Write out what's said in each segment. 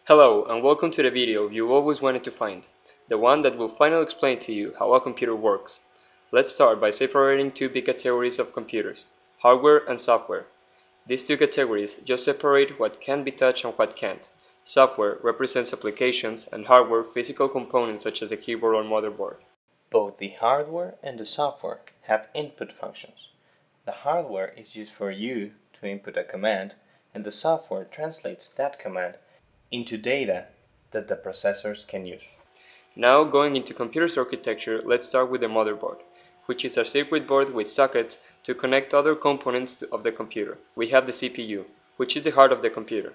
Hello and welcome to the video you always wanted to find, the one that will finally explain to you how a computer works. Let's start by separating two big categories of computers, hardware and software. These two categories just separate what can be touched and what can't. Software represents applications and hardware physical components such as a keyboard or motherboard. Both the hardware and the software have input functions. The hardware is used for you to input a command, and the software translates that command into data that the processors can use. Now going into computer's architecture, let's start with the motherboard, which is a circuit board with sockets to connect other components of the computer. We have the CPU, which is the heart of the computer.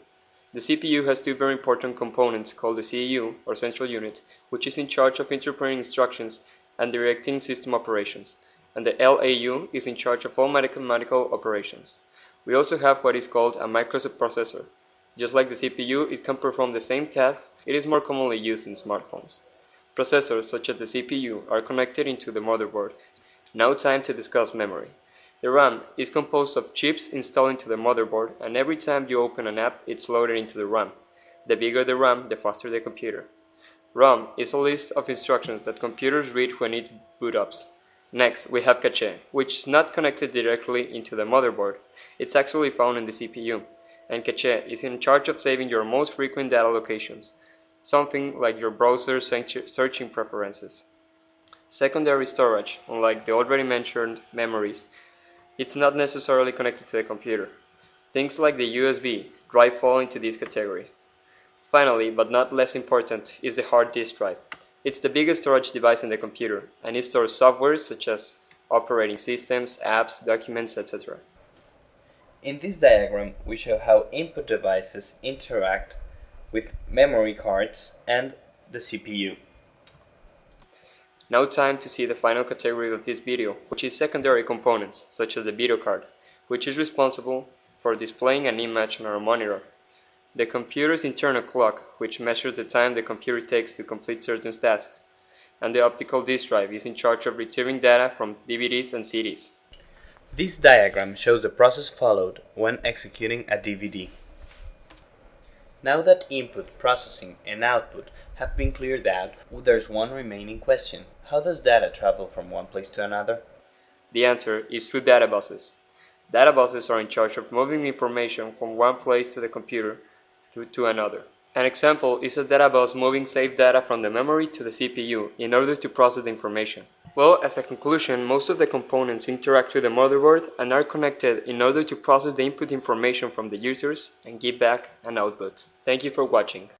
The CPU has two very important components called the CU, or central unit, which is in charge of interpreting instructions and directing system operations, and the LAU is in charge of all mathematical operations. We also have what is called a microprocessor. Just like the CPU, it can perform the same tasks. It is more commonly used in smartphones. Processors such as the CPU are connected into the motherboard. Now time to discuss memory. The RAM is composed of chips installed into the motherboard, and every time you open an app, it's loaded into the RAM. The bigger the RAM, the faster the computer. ROM is a list of instructions that computers read when it boot up. Next, we have cache, which is not connected directly into the motherboard. It's actually found in the CPU. And cache is in charge of saving your most frequent data locations, something like your browser searching preferences. Secondary storage, unlike the already mentioned memories, it's not necessarily connected to the computer. Things like the USB drive fall into this category. Finally, but not less important, is the hard disk drive. It's the biggest storage device in the computer, and it stores software such as operating systems, apps, documents, etc. In this diagram, we show how input devices interact with memory cards and the CPU. Now time to see the final category of this video, which is secondary components, such as the video card, which is responsible for displaying an image on our monitor. The computer's internal clock, which measures the time the computer takes to complete certain tasks. And the optical disk drive is in charge of retrieving data from DVDs and CDs. This diagram shows the process followed when executing a DVD. Now that input, processing, and output have been cleared out, there's one remaining question. How does data travel from one place to another? The answer is through data buses. Data buses are in charge of moving information from one place to the computer to another. An example is a data bus moving saved data from the memory to the CPU in order to process the information. Well, as a conclusion, most of the components interact with the motherboard and are connected in order to process the input information from the users and give back an output. Thank you for watching.